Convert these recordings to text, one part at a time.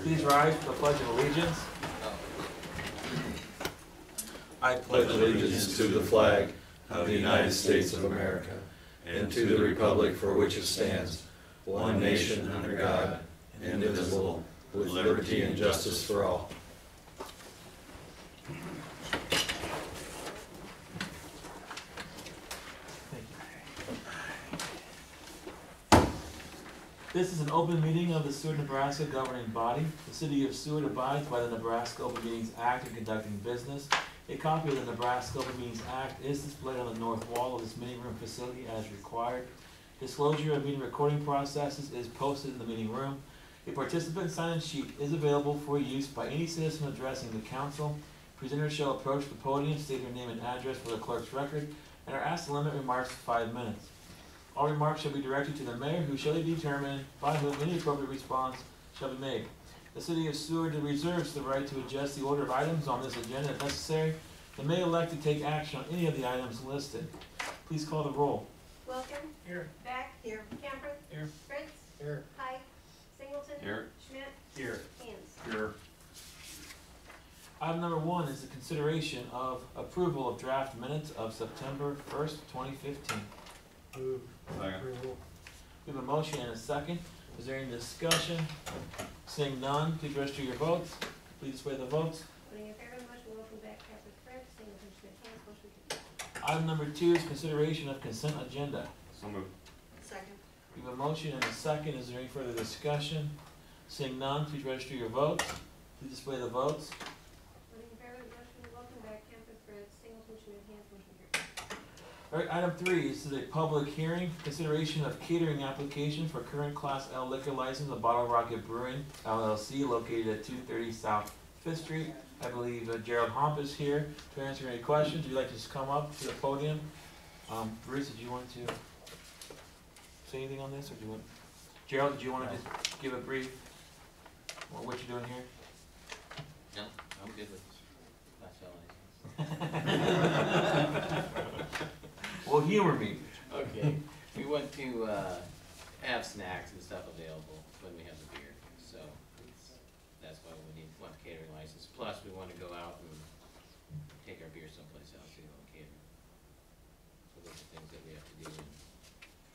Please rise for the Pledge of Allegiance. I pledge allegiance to the flag of the United States of America and to the republic for which it stands, one nation under God, indivisible, with liberty and justice for all. This is an open meeting of the Seward, Nebraska governing body. The city of Seward abides by the Nebraska Open Meetings Act in conducting business. A copy of the Nebraska Open Meetings Act is displayed on the north wall of this meeting room facility as required. Disclosure of meeting recording processes is posted in the meeting room. A participant sign-in sheet is available for use by any citizen addressing the council. Presenters shall approach the podium, state their name and address for the clerk's record, and are asked to limit remarks to 5 minutes. All remarks shall be directed to the mayor, who shall determine by whom any appropriate response shall be made. The city of Seward reserves the right to adjust the order of items on this agenda if necessary, and may elect to take action on any of the items listed. Please call the roll. Wilkin. Here. Beck. Here. Camper. Here. Fritz. Here. Pike. Singleton. Here. Schmidt. Here. Hands. Here. Item number 1 is the consideration of approval of draft minutes of September 1st, 2015. Second. We have a motion and a second. Is there any discussion? Seeing none, please register your votes. Please display the votes. Voting in favor of the motion, Wilkin. Beck. Camper. Fritz. Singleton. Schmidt. Hands. Motion carries. Item number 2 is consideration of consent agenda. So moved. Second. We have a motion and a second. Is there any further discussion? Seeing none, please register your votes. Please display the votes. Voting in favor of the motion, Wilkin. Beck. Camper. Fritz. Singleton. Schmidt. Hands. Motion carries. All right, item 3, this is a public hearing, consideration of catering application for current Class L liquor license of Bottle Rocket Brewing LLC located at 230 South 5th Street. I believe Gerald Hump is here to answer any questions. Would you like to just come up to the podium? Bruce, did you want to say anything on this, or do you want? Gerald, did you want to just give a brief on what you're doing here? No, I'm good with Class L license. Well, humor me. Okay, we want to have snacks and stuff available when we have the beer, so that's why we want a catering license. Plus, we want to go out and take our beer someplace else, catering. So those are things that we have to do. And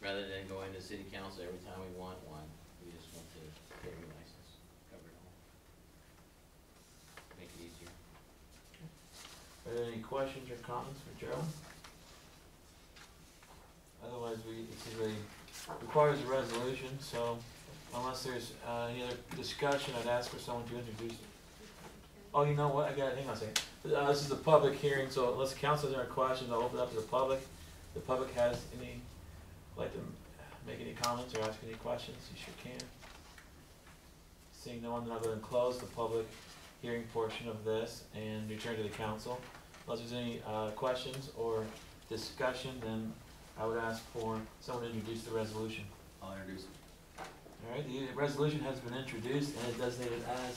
rather than going to city council every time we want one, we just want the catering license, cover it all. Make it easier. Are there any questions or comments for Gerald? Otherwise, requires a resolution, so unless there's any other discussion, I'd ask for someone to introduce it. Oh, you know what, I got a thing I'll say. This is a public hearing, so unless the council has any questions, I'll open it up to the public. If the public has any, like to make any comments or ask any questions, you sure can. Seeing no one, then I'll go ahead and close the public hearing portion of this and return to the council. Unless there's any questions or discussion, then I would ask for someone to introduce the resolution. I'll introduce it. All right, the resolution has been introduced and is designated as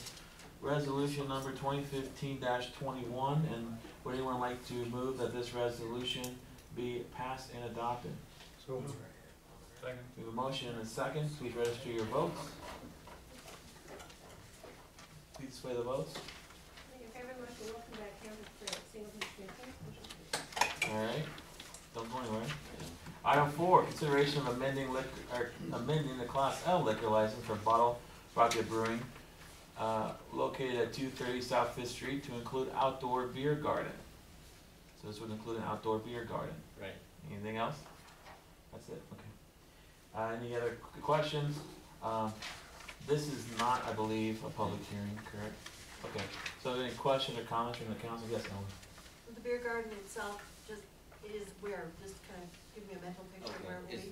resolution number 2015-21. And would anyone like to move that this resolution be passed and adopted? So moved. Second. We have a motion and a second. Please register your votes. Please display the votes. Voting in favor of the motion, Wilkin. Beck. Camper. Fritz. Singleton. Schmidt. Hands. Motion carries. All right, don't go anywhere. Item 4, consideration of amending the Class L liquor license for Bottle Rocket Brewing, located at 230 South 5th Street, to include outdoor beer garden. So this would include an outdoor beer garden. Right. Anything else? That's it. Okay. Any other questions? This is not, I believe, a public hearing, correct? Okay. So, any questions or comments from the council? Yes, Ellen. The beer garden itself is where? Just kind of give me a mental picture of where it will be.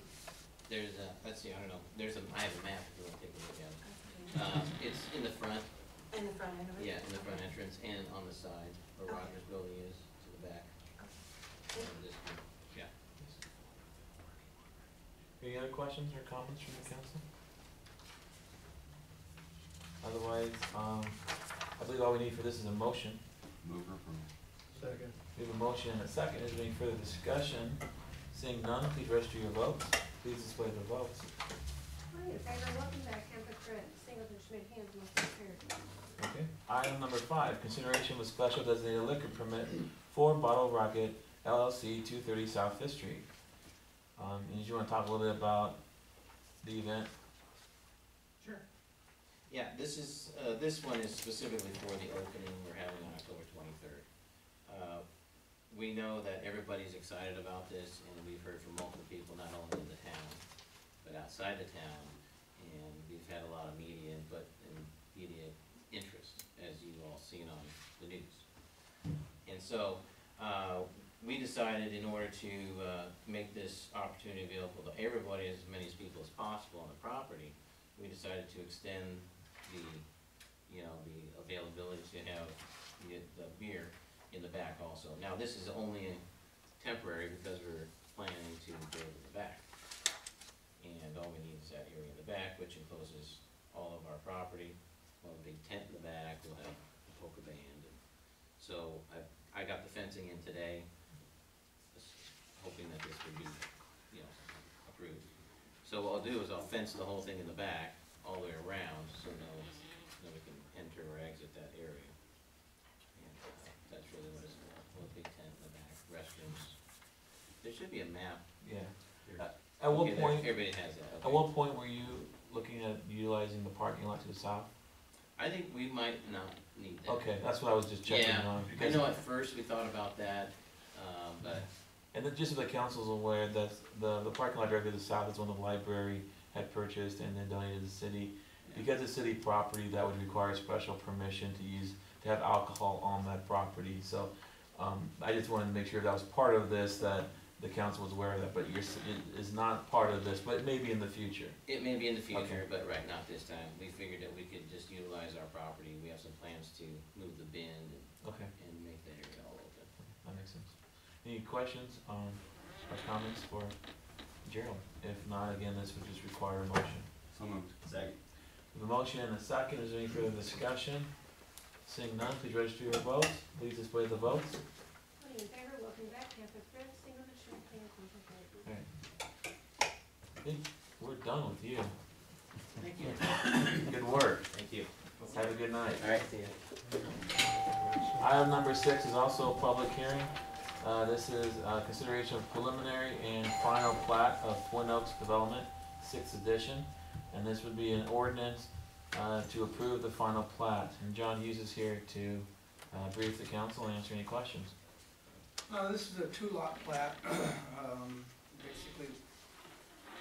There's a, let's see, I don't know, I have a map if you want to take a look at it. It's in the front. In the front end of it? Yeah, in the front entrance and on the side where Okay. Rogers Building is to the back. Yeah. Any other questions or comments from the council? Otherwise, I believe all we need for this is a motion. Move for approval. Second. We have a motion and a second. Is there any further discussion? Seeing none, please register your votes. Please display the votes. Voting in favor, Wilkin. Beck. Camper. Fritz. Singleton. Schmidt. Hands. Motion carries. Item number 5, consideration of a special designated liquor permit for Bottle Rocket LLC, 230 South Fifth Street. And you wanna talk a little bit about the event? Sure. Yeah, this is, this one is specifically for the opening we're having on October 23rd. We know that everybody's excited about this, and we've heard from multiple people, not only in the town, but outside the town. And we've had a lot of media input and media interest, as you all seen on the news. And so, we decided in order to make this opportunity available to everybody, as many people as possible on the property, we decided to extend the, you know, the availability to have the beer in the back also. Now, this is only temporary because we're planning to go to the back. And all we need is that area in the back, which encloses all of our property. We'll have a big tent in the back, we'll have a poker band. So I got the fencing in today, just hoping that this would be, you know, approved. So what I'll do is I'll fence the whole thing in the back, all the way around, so nobody can enter or exit that area. And that's really what it's for, a big tent in the back, restrooms. There should be a map. Yeah. At what Okay, point, everybody has that, okay. at what point were you looking at utilizing the parking lot to the south? I think we might not need that. Okay, that's what I was just checking Yeah, on. I Because know at first we thought about that, but, And then just so the council's aware, that the parking lot directly to the south is one the library had purchased and then donated to the city. yeah. Because it's city property, that would require special permission to have alcohol on that property. So, I just wanted to make sure that was part of this, that the council was aware of that, but it is not part of this, but it may be in the future. It may be in the future, Okay. but right, not this time. We figured that we could just utilize our property. We have some plans to move the bin Okay, and make that area all open. that makes sense. Any questions or comments for Gerald? If not, again, this would just require a motion. So moved. Second. We have a motion and a second. Is there any further discussion? Seeing none, please register your votes. Please display the votes. 20 in favor, welcome back, Campus Red, Singleton, Champaign, motion carried. Alright. I think we're done with you. Thank you. Good work. Thank you. Have a good night. All right, see ya. Item number 6 is also a public hearing. This is consideration of preliminary and final plat of Twin Oaks Development, 6th edition. And this would be an ordinance to approve the final plat. And John Hughes is here to brief the council and answer any questions. This is a two-lot plat, basically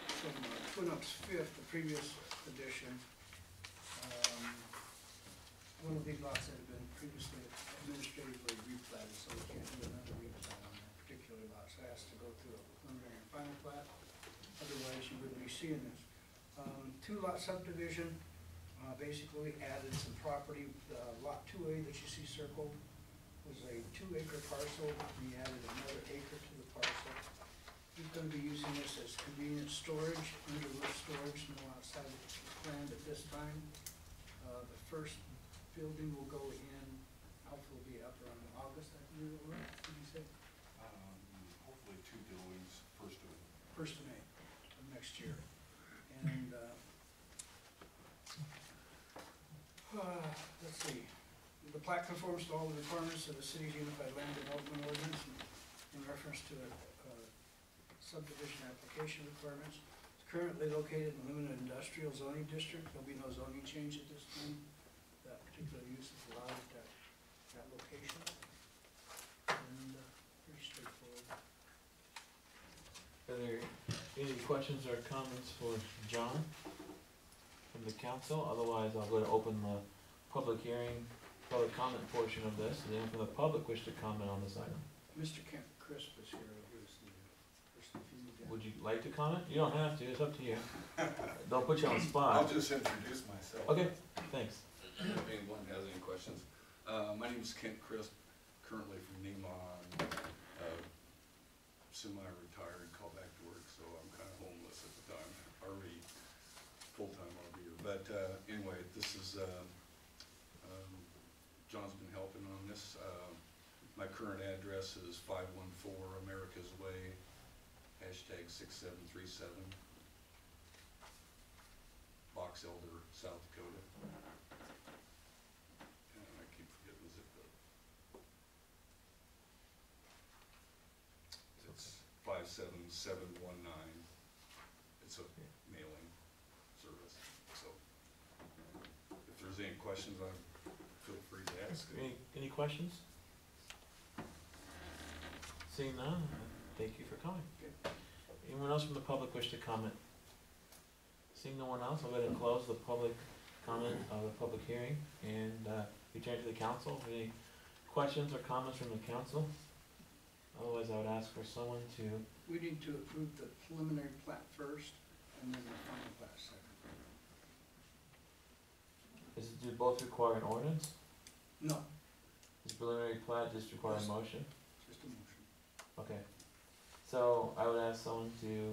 from Twin Oaks Fifth, the previous edition. One of these lots that had been previously administratively replatted, so we can't do another replat on that particular lot, so it has to go through a preliminary and final plat, otherwise you wouldn't be seeing this. Two-lot subdivision, basically we added some property, lot 2A that you see circled was a 2-acre parcel, we added another acre to the parcel. He's gonna be using this as convenient storage, under-roof storage, no outside planned at this time. The first building will go in, Alpha will be up around August, I believe, or what did you say? Hopefully 2 buildings, First of May of next year. And, let's see, the plat conforms to all the requirements of the city's Unified Land Development Ordinance in reference to subdivision application requirements. It's currently located in limited industrial zoning district. There'll be no zoning change at this time. That particular use is allowed at that location. And pretty straightforward. Are there any questions or comments for John from the council? Otherwise, I'll go to open the public hearing, public comment portion of this. Does anyone from the public wish to comment on this item? Mr. Kent Crisp is here, who's the person if you need to. Would you like to comment? You don't have to, it's up to you. Don't put you on the spot. I'll just introduce myself. Okay, thanks. If anyone has any questions. My name is Kent Crisp, currently from Nemon, semi-retired, called back to work, so I'm kind of homeless at the time, already full-time RVer. But anyway, this is, John's been helping on this. My current address is 514 America's Way, #6737, Box Elder, South Dakota. And my 719. It's a mailing service, so if there's any questions, feel free to ask. Any questions? Seeing none, thank you for coming. Anyone else from the public wish to comment? Seeing no one else, I'll go ahead and close the public comment of the public hearing and return to the council. Any questions or comments from the council? Otherwise, I would ask for someone to, We need to approve the preliminary plat first, and then the final plat second. do both require an ordinance? No, Does preliminary plat just require a motion? just a motion. Okay. So I would ask someone to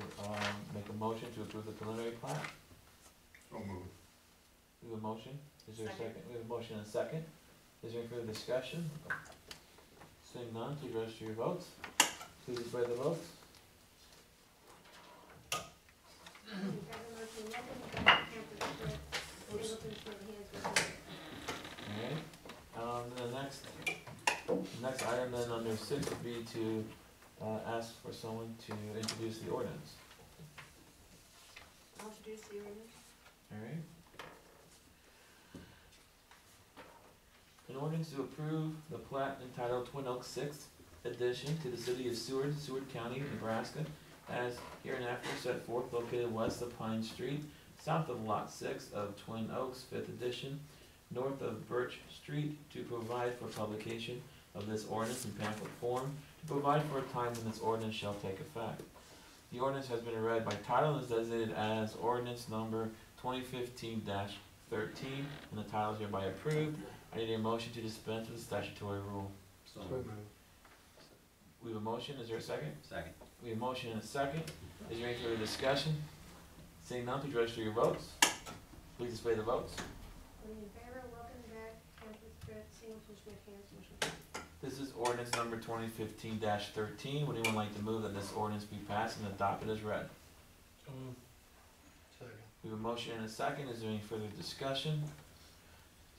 make a motion to approve the preliminary plat. I'll move. We have a motion. Is there a Second. second? We have a motion and a second. Is there any further discussion? Seeing none, please register your votes. Please display the votes. Alright, the next item then under 6 would be to ask for someone to introduce the ordinance. I'll introduce the ordinance. Alright. An ordinance to approve the plat entitled Twin Oaks 6th Edition to the city of Seward, Seward County, Nebraska, as hereinafter set forth located west of Pine Street, south of Lot 6 of Twin Oaks 5th Edition, north of Birch Street, to provide for publication of this ordinance in pamphlet form, to provide for a time when this ordinance shall take effect. The ordinance has been read by title and is designated as ordinance number 2015-13, and the title is hereby approved. I need a motion to dispense with the statutory rule. So We have a motion, is there a second? Second. We have a motion and a second. Is there any further discussion? Seeing none, please register your votes. Please display the votes. Any in favor, welcome back, Campus Fred, Singleton, Schmidt, Hans, motion carried. This is ordinance number 2015-13. Would anyone like to move that this ordinance be passed and adopted as read? Second. We have a motion and a second. Is there any further discussion?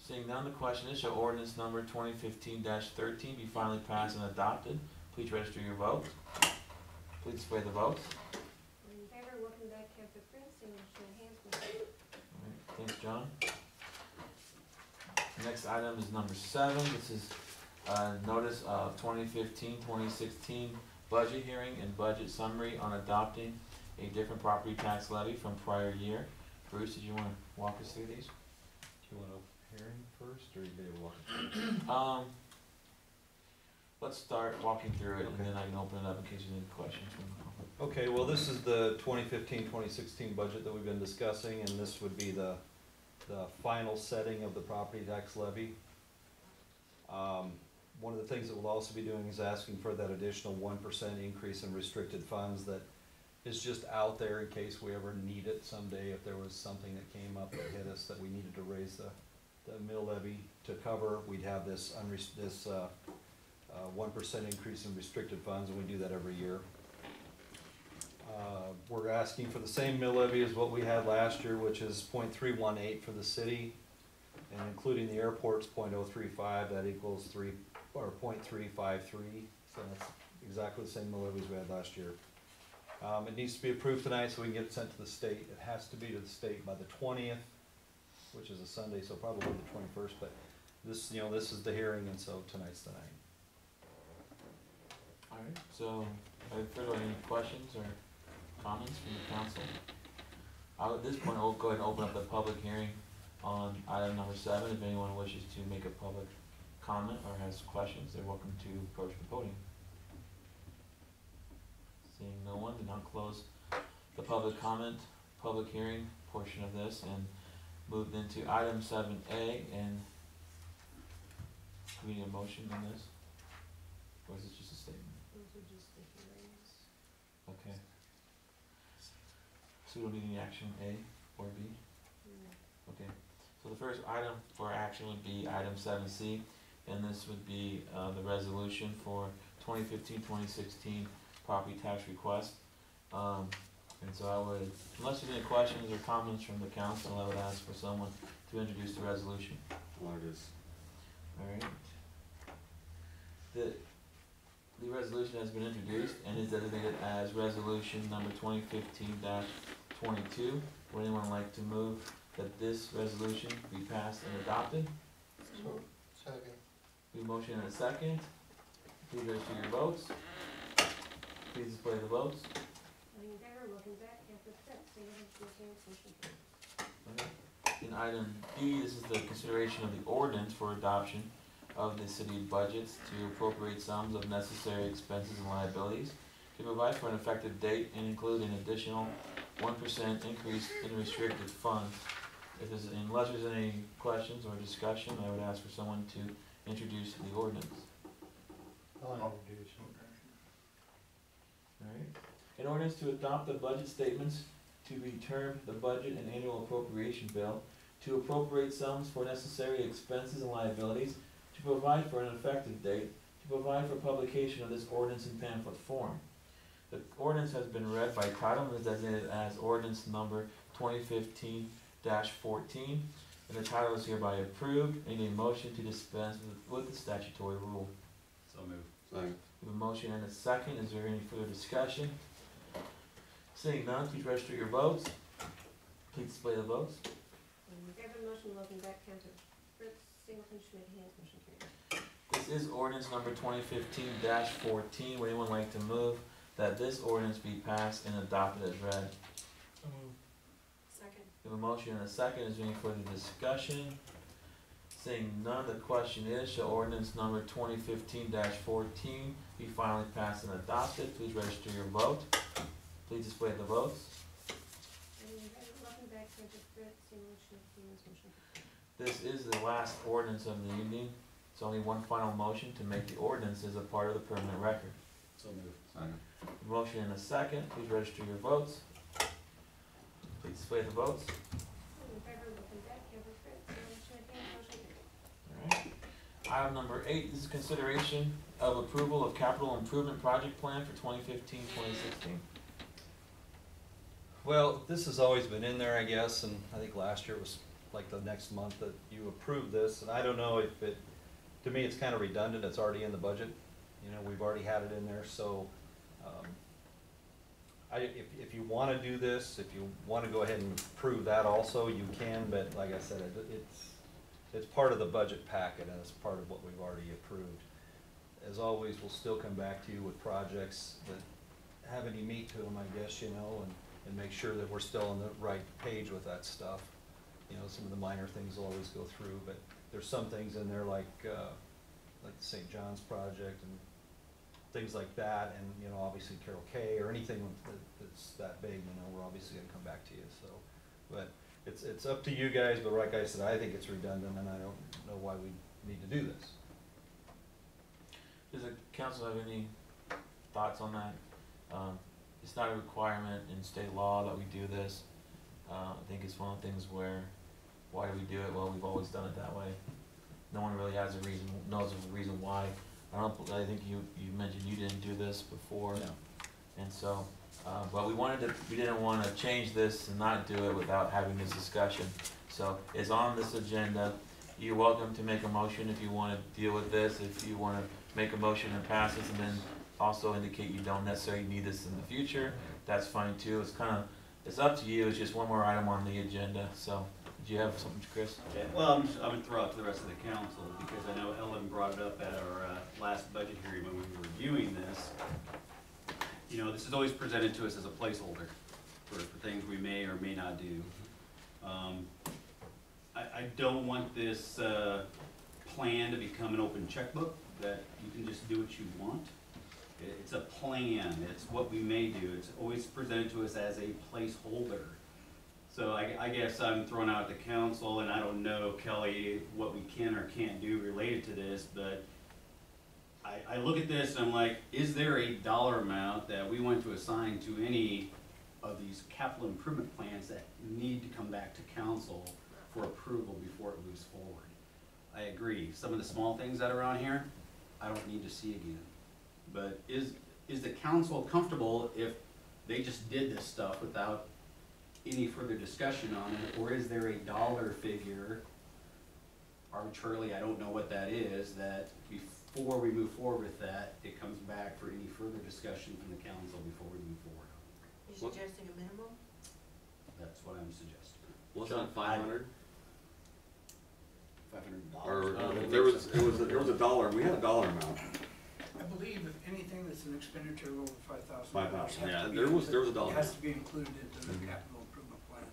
Seeing none, the question is, shall ordinance number 2015-13 be finally passed and adopted? Please register your vote. Please display the votes. Any in favor, welcome back, Campus Fred, Singleton, Schmidt, Hans, motion carried. Alright, thanks, John. Next item is number 7. This is notice of 2015-2016 budget hearing and budget summary on adopting a different property tax levy from prior year. Bruce, did you want to walk us through these? Do you want a hearing first, or you gonna walk it through? Let's start walking through it, and then I can open it up in case you have any questions from the public. Okay, well, this is the 2015-2016 budget that we've been discussing, and this would be the final setting of the property tax levy. One of the things that we'll also be doing is asking for that additional 1% increase in restricted funds that is just out there in case we ever need it someday, if there was something that came up that hit us that we needed to raise the mill levy to cover. We'd have this 1% increase in restricted funds, and we do that every year. We're asking for the same mill levy as what we had last year, which is 0.318 for the city, and including the airport's 0.035, that equals 0.353. So that's exactly the same mill levies we had last year. It needs to be approved tonight so we can get it sent to the state. It has to be to the state by the 20th, which is a Sunday, so probably the 21st, but this, this is the hearing, and so tonight's the night. Alright, so any questions or comments from the council? At this point, we'll go ahead and open up the public hearing on item number 7. If anyone wishes to make a public comment or has questions, they're welcome to approach the podium. Seeing no one, do not close the public comment, public hearing portion of this, and moved into item 7A. And do we need a motion on this? Or is it just a statement? Those are just the hearings. Okay. So we don't need any action A or B? Okay. So the first item for action would be item 7C, and this would be the resolution for 2015-2016 property tax request. And so I would, unless there's any questions or comments from the council, I would ask for someone to introduce the resolution. August. Alright. The resolution has been introduced and is designated as resolution number 2015-22. Would anyone like to move that this resolution be passed and adopted? Second. We have a motion and a second. Please register your votes. Please display the votes. Voting in favor, looking back, Cantor, Fritz, single motion motion carried. Okay. In item D, this is the consideration of the ordinance for adoption of the city budgets to appropriate sums of necessary expenses and liabilities, to provide for an effective date and include an additional 1% increase in restricted funds. Unless there's any questions or discussion, I would ask for someone to introduce the ordinance. introduce. Alright. An ordinance to adopt the budget statements to be termed the budget and annual appropriation bill, to appropriate sums for necessary expenses and liabilities, to provide for an effective date, to provide for publication of this ordinance in pamphlet form. The ordinance has been read by title and is designated as ordinance number 2015-14, and the title is hereby approved. I need a motion to dispense with the statutory rule. So moved. Second. We have a motion and a second. Is there any further discussion? Seeing none, please register your votes. Please display the votes. Voting in favor of the motion, looking back, Cantor, Fritz, Singleton, Schmidt, Hans, motion carried. This is ordinance number 2015-14. Would anyone like to move that this ordinance be passed and adopted as read? Second. We have a motion and a second. Is there any further discussion? Seeing none, the question is, shall ordinance number 2015-14 be finally passed and adopted? Please register your vote. Please display the votes. Voting in favor, looking back, Cantor, Fritz, Singleton, Schmidt, Hans, motion carried. This is the last ordinance of the evening. It's only one final motion to make the ordinances a part of the permanent record. So moved. Second. Motion and a second. Please register your votes. Please display the votes. Voting in favor, looking back, Cantor, Fritz, Singleton, Schmidt, Hans, motion carried. Alright. Item number 8, this is consideration of approval of capital improvement project plan for 2015-2016. Well, this has always been in there, I guess, and I think last year was like the next month that you approved this, and I don't know if it, to me, it's kind of redundant, it's already in the budget. You know, we've already had it in there, so, if you wanna do this, if you wanna go ahead and approve that also, you can, but like I said, it's part of the budget packet, and it's part of what we've already approved. As always, we'll still come back to you with projects that have any meat to them, I guess, you know, and make sure that we're still on the right page with that stuff. You know, some of the minor things will always go through, but there's some things in there like the St. John's project and things like that, and, you know, obviously Carroll K or anything that's that big, you know, we're obviously gonna come back to you, so. But it's up to you guys, but like I said, I think it's redundant, and I don't know why we need to do this. Does the council have any thoughts on that? It's not a requirement in state law that we do this. I think it's one of the things where, why do we do it? Well, we've always done it that way. No one really has a reason, knows a reason why. I think you mentioned you didn't do this before. No. And so, but we didn't want to change this and not do it without having this discussion. So it's on this agenda. You're welcome to make a motion if you want to deal with this, if you want to make a motion and pass this, and then also indicate you don't necessarily need this in the future. That's fine too. It's up to you. It's just one more item on the agenda. So, did you have something, Chris? Okay. Well, I'm gonna throw out to the rest of the council, because I know Ellen brought it up at our last budget hearing when we were reviewing this. You know, this is always presented to us as a placeholder for things we may or may not do. I don't want this plan to become an open checkbook that you can just do what you want. It's a plan, it's what we may do, it's always presented to us as a placeholder. So I guess I'm throwing out the council, and I don't know, Kelly, what we can or can't do related to this, but I look at this and I'm like, is there a dollar amount that we want to assign to any of these capital improvement plans that need to come back to council for approval before it moves forward? I agree, some of the small things that are on here, I don't need to see again. But is the council comfortable if they just did this stuff without any further discussion on it, or is there a dollar figure arbitrarily, I don't know what that is, that before we move forward with that, it comes back for any further discussion from the council before we move forward. You're suggesting a minimum? That's what I'm suggesting. Wasn't it 500? $500. Or, there was a dollar, we had a dollar amount. I believe that anything that's an expenditure over $5,000. 5,000, yeah, there was a dollar. It has to be included into the capital improvement plan.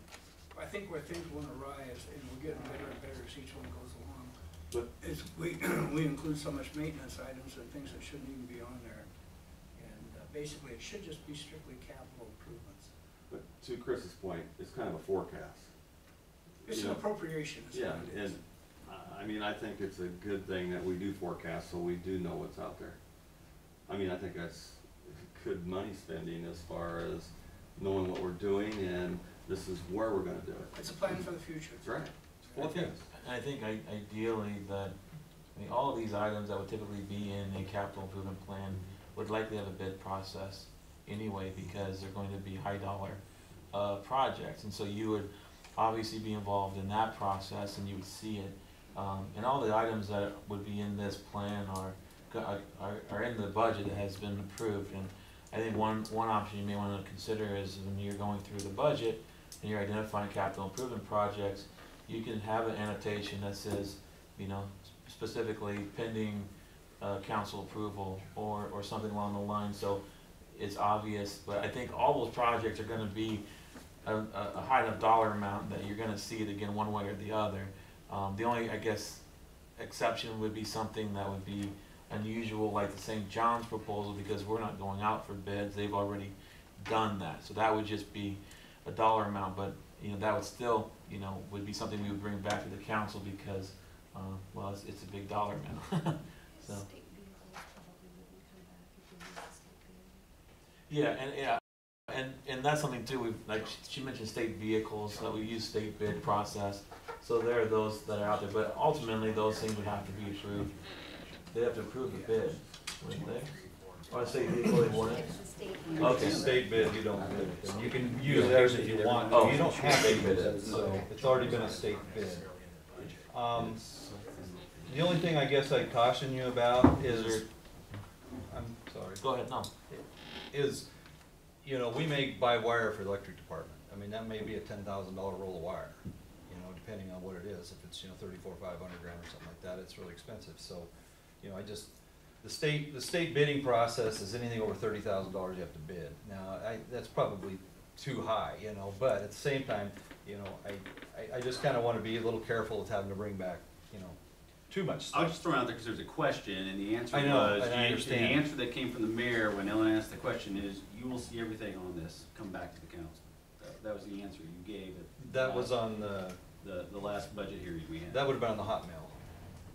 I think where things went awry is, and we're getting better and better as each one goes along, But is we include so much maintenance items and things that shouldn't even be on there. And basically, it should just be strictly capital improvements. But to Chris's point, it's kind of a forecast. It's You an know, appropriation, is Yeah, what it is. and, I mean, I think it's a good thing that we do forecast, so we do know what's out there. I mean, I think that's good money spending as far as knowing what we're doing, and this is where we're gonna do it. It's a plan for the future. That's right. I think ideally that, I mean, all of these items that would typically be in a capital improvement plan would likely have a bid process anyway, because they're going to be high dollar projects, and so you would obviously be involved in that process, and you would see it. And all the items that would be in this plan are in the budget that has been approved. And I think one option you may want to consider is when you're going through the budget and you're identifying capital improvement projects, you can have an annotation that says, you know, specifically pending council approval or something along the line, so it's obvious. But I think all those projects are going to be a high enough dollar amount that you're going to see it again one way or the other. The only, I guess, exception would be something that would be unusual, like the St. John's proposal, because we're not going out for bids, they've already done that. So that would just be a dollar amount, but, you know, that would still, you know, would be something we would bring back to the council because, well, it's a big dollar amount. So. State vehicles probably wouldn't come back if we use the state bid. And that's something too, we've, like, she mentioned state vehicles, that we use state bid process. So there are those that are out there, but ultimately those things would have to be approved. They have to approve the bid, wouldn't they? Or a state vehicle, they wouldn't? The state. Okay. State bid, you don't bid it, and you can use theirs if you want, Oh. you don't have to bid it, so it's already been a state bid. The only thing I guess I'd caution you about is, I'm sorry, Go ahead, no. is, you know, we may buy wire for the electric department. I mean, that may be a $10,000 roll of wire, you know, depending on what it is. If it's, you know, 500 grand or something like that, it's really expensive. So, you know, the state bidding process is anything over $30,000 you have to bid. Now, that's probably too high, you know, but at the same time, you know, I just kind of want to be a little careful with having to bring back, you know, too much I'll stuff. just throw it out there because there's a question, and the answer I know, was, and I the understand. answer that came from the mayor when Ellen asked the question is, you will see everything on this come back to the council. That was the answer you gave at That was on the last budget hearing we had. that would have been on the hot mail.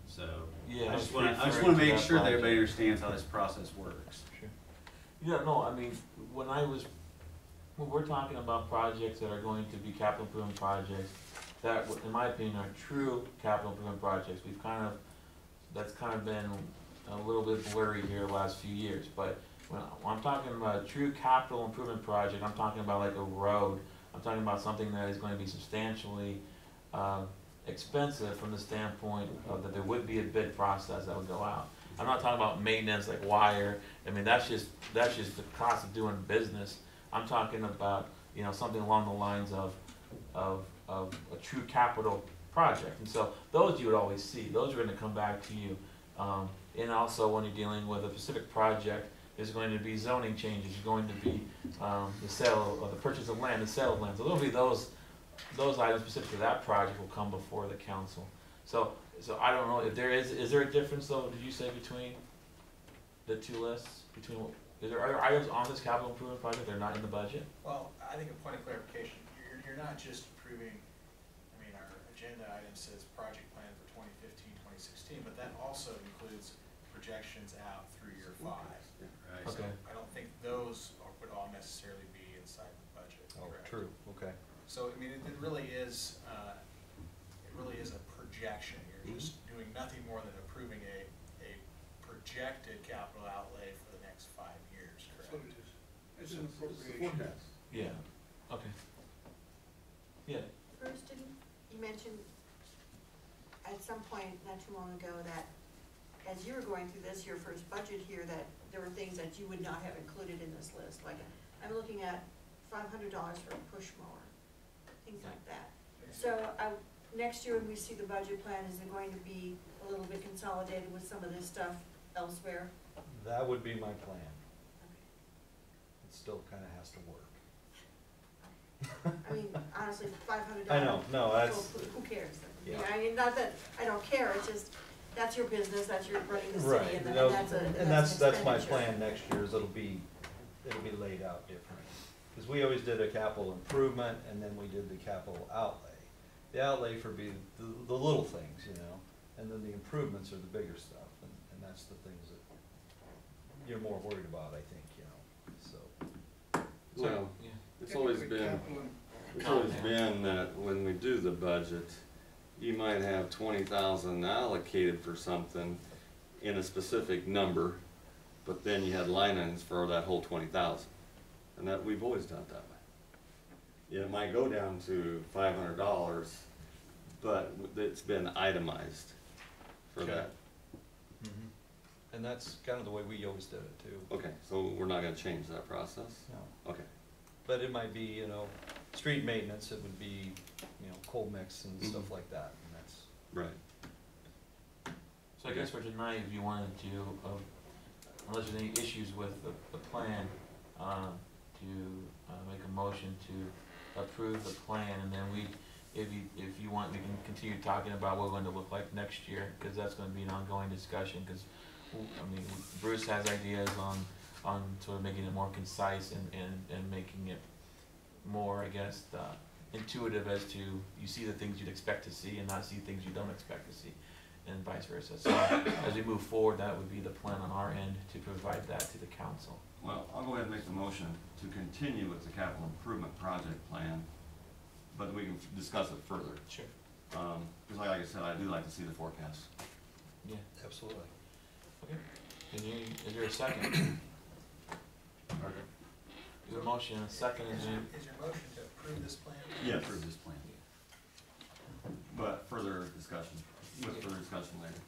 So, Yeah, I just was want to referring to make that sure that project. everybody understands how this process works. Sure. Yeah, no, I mean, when we're talking about projects that are going to be capital improvement projects, that, in my opinion, are true capital improvement projects, that's kind of been a little bit blurry here the last few years, but when I'm talking about a true capital improvement project, I'm talking about like a road, I'm talking about something that is going to be substantially, expensive from the standpoint of that there would be a bid process that would go out. I'm not talking about maintenance like wire. I mean, that's just the cost of doing business. I'm talking about, you know, something along the lines of a true capital project. And so those you would always see. Those are going to come back to you. And also when you're dealing with a specific project, there's going to be zoning changes. There's going to be the sale or the purchase of land, the sale of land. So there'll be those items specific to that project will come before the council. So I don't know if is there a difference though, did you say, between the two lists? Are there items on this capital improvement project that are not in the budget? Well, I think a point of clarification, you're not just approving, I mean, our agenda item says project plan for 2015-2016, but that also includes projections out through year 5. Right. So Okay. I don't think those would all necessarily be inside the budget. Oh, correct? true, okay. So, I mean, it really is a projection. You're just doing nothing more than approving a projected capital outlay for the next 5 years, That's what correct? it is. It's an appropriation. Forecast. Yeah. Okay. Yeah. Bruce, didn't you mention at some point not too long ago that as you were going through this, your first budget here, that there were things that you would not have included in this list, like I'm looking at $500 for a push mower, things like that. So next year when we see the budget plan, is it going to be a little bit consolidated with some of this stuff elsewhere? That would be my plan. It still kinda has to work. I mean, honestly, $500. I know, no, that's, Who cares? Yeah. I mean, not that I don't care, it's just, that's your business, that's your running the right, city, and no, that's an that's my expenditure. plan next year, is it'll be laid out different. Cause we always did a capital improvement, and then we did the capital outlay. The outlay for the little things, you know, and then the improvements are the bigger stuff, and that's the things that you're more worried about, I think, you know, so. Well, Yeah. it's always been that when we do the budget, you might have 20,000 allocated for something in a specific number, but then you had line items for that whole 20,000. And that, we've always done it that way. Yeah, it might go down to $500, but it's been itemized for Okay. that. And that's kind of the way we always did it too. Okay, so we're not gonna change that process? No. Okay. But it might be, you know, street maintenance, it would be, you know, coal mix and stuff Mhm. like that, and that's. Right. So I guess for tonight, if you wanted to, unless there's any issues with the plan, to make a motion to approve the plan, and then if you want, we can continue talking about what we're going to look like next year, because that's going to be an ongoing discussion, because, I mean, Bruce has ideas on sort of making it more concise and making it more, I guess, intuitive as to, you see the things you'd expect to see and not see things you don't expect to see, and vice versa. So as we move forward, that would be the plan on our end, to provide that to the council. Well, I'll go ahead and make the motion to continue with the capital improvement project plan, but we can discuss it further. Sure. Because like I said, I do like to see the forecast. Yeah. Absolutely. Okay. Is there a second? You have a motion and a second, Is your motion to approve this plan? Yeah, approve this plan. But further discussion, with further discussion later.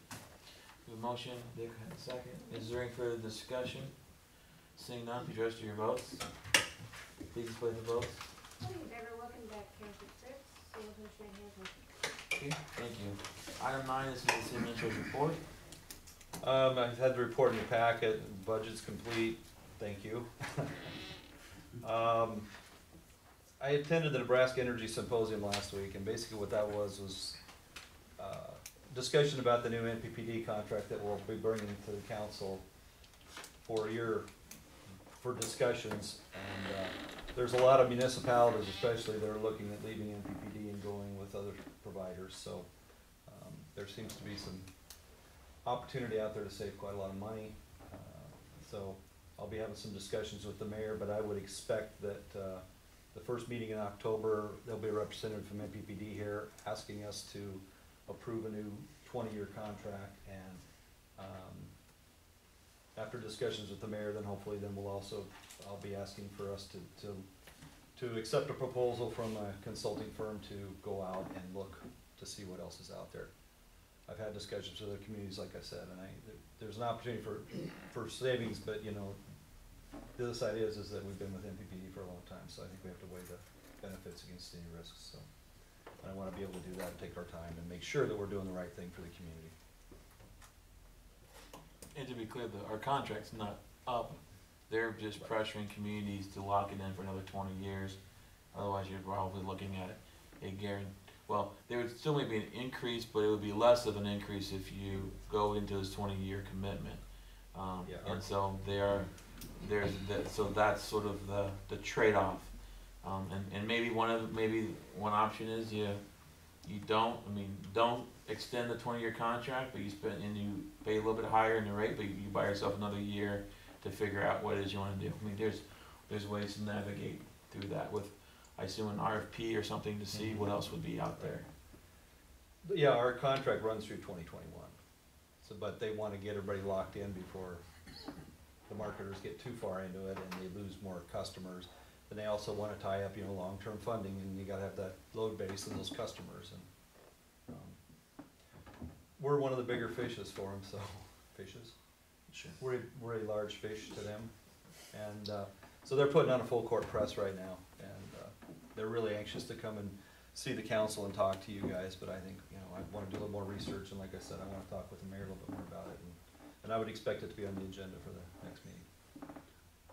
You have a motion, Dick had a second. Is there any further discussion? Seeing none, please register your votes. Please display the votes. In favor, Wilkenbeck, Cantor, Fritz, Singleton, Schmidt, Hanson. Okay, thank you. Item 9 is the city administrator's report. I've had the report in your packet, budget's complete, thank you. I attended the Nebraska Energy Symposium last week, and basically what that was discussion about the new NPPD contract that we'll be bringing to the council for discussions. And there's a lot of municipalities especially that are looking at leaving NPPD and going with other providers, so there seems to be some opportunity out there to save quite a lot of money. So I'll be having some discussions with the mayor, but I would expect that the first meeting in October, there'll be a representative from NPPD here asking us to approve a new 20-year contract, and after discussions with the mayor, then hopefully I'll be asking for us to accept a proposal from a consulting firm to go out and look to see what else is out there. I've had discussions with other communities, like I said, and there's an opportunity for savings, but you know, the other side is that we've been with NPPD for a long time, so I think we have to weigh the benefits against any risks. So I want to be able to do that and take our time and make sure that we're doing the right thing for the community. And to be clear, our contract's not up. They're just pressuring communities to lock it in for another 20 years. Otherwise, you're probably looking at a guarantee. Well, there would still maybe an increase, but it would be less of an increase if you go into this 20-year commitment. And so so that's sort of the trade-off. And maybe one option is you don't extend the 20-year contract, but you pay a little bit higher in the rate, but you buy yourself another year to figure out what it is you want to do. I mean, there's ways to navigate through that with, I assume, an RFP or something to see what else would be out there. Yeah, our contract runs through 2021. So, but they want to get everybody locked in before the marketers get too far into it and they lose more customers. And they also want to tie up, long-term funding, and you got to have that load base and those customers. And we're one of the bigger fishes for them, so, fishes? Sure. We're a large fish to them. And, so they're putting on a full court press right now, and, they're really anxious to come and see the council and talk to you guys, but I think, you know, I wanna do a little more research, and like I said, I wanna talk with the mayor a little bit more about it, and I would expect it to be on the agenda for the next meeting.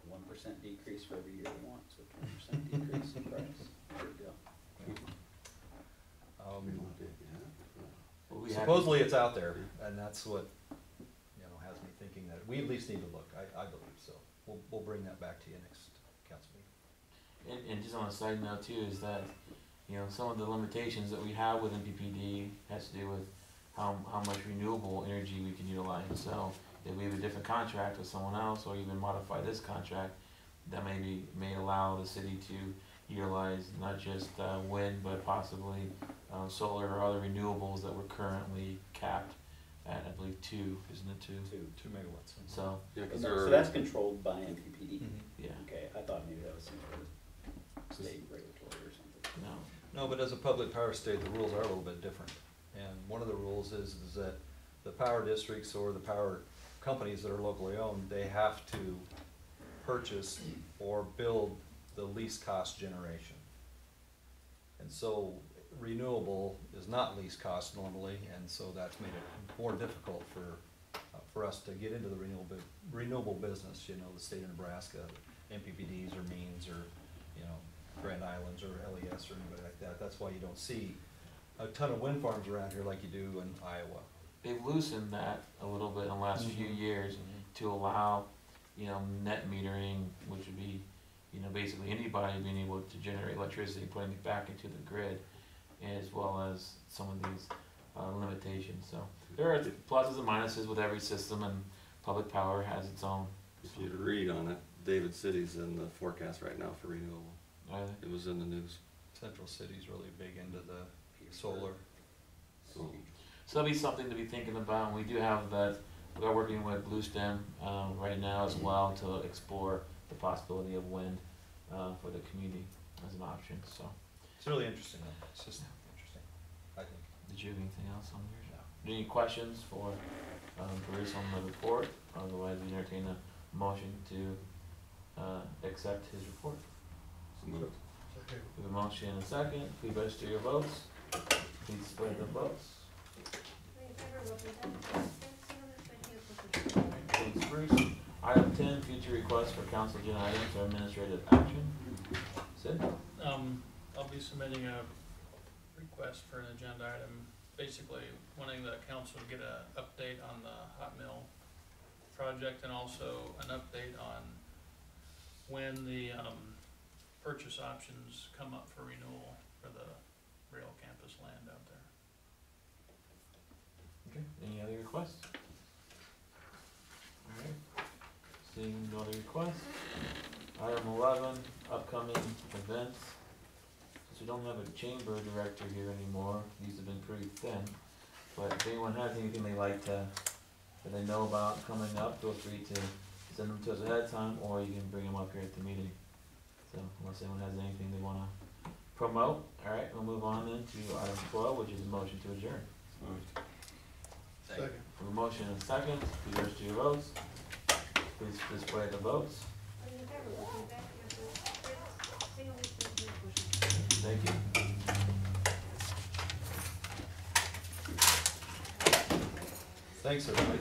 1% decrease for every year they want, so 20% decrease in price. There you go. Well, we had- Supposedly it's out there, and that's what, you know, has me thinking that we at least need to look, I believe, so we'll bring that back to you next council meeting. And just on a side note too, is that, you know, some of the limitations that we have with MPPD has to do with how much renewable energy we can utilize. So if we have a different contract with someone else, or even modify this contract, that may allow the city to utilize not just wind, but possibly solar or other renewables that we're currently capped at, I believe 2, isn't it 2? 2 megawatts. So, Yeah, 'cause So that's controlled by MPPD? yeah, Okay, I thought maybe that was some sort of state regulatory or something. no. No, but as a public power state, the rules are a little bit different. And one of the rules is that the power districts or the power companies that are locally owned, they have to purchase or build the least cost generation. And so renewable is not least cost normally, and so that's made it more difficult for us to get into the renewable business, you know, the state of Nebraska, MPPDs or Means or, you know, Grand Islands or LES or anybody like that. That's why you don't see a ton of wind farms around here like you do in Iowa. They've loosened that a little bit in the last few years to allow, you know, net metering, which would be, you know, basically anybody being able to generate electricity, putting it back into the grid, as well as some of these limitations. So there are pluses and minuses with every system, and public power has its own. If you'd read on it, David City's in the forecast right now for renewable. Are they? It was in the news. Central City's really big into the solar. So, So that'll be something to be thinking about, and we do have that, we are working with Blue Stem right now as well to explore the possibility of wind for the community as an option, so. It's really interesting though, it's just interesting, I think. Did you have anything else on yours? No. Any questions for Bruce on the report? Otherwise, we entertain a motion to accept his report. so moved. We have a motion and a second, please register your votes, please spread the votes. Any in favor, vote by hand, Thanks, Bruce. Item 10, future requests for council agenda items or administrative action. Sid? I'll be submitting a request for an agenda item, basically wanting the council to get an update on the hot mill project and also an update on when the purchase options come up for renewal for the rail campus land out there. Okay, any other requests? Alright, seeing no other requests. Item 11, upcoming events. Since we don't have a chamber director here anymore, these have been pretty thin, but if anyone has anything they like to, that they know about coming up, feel free to send them to us ahead of time, or you can bring them up here at the meeting. So unless anyone has anything they wanna promote, alright, we'll move on then to item 12, which is a motion to adjourn. Moved. Second. We have a motion and a second, please register your votes. Please display the votes. Any in favor, vote by hand, Fritz, Singleton, motion carried. Thank you. Thanks, everybody.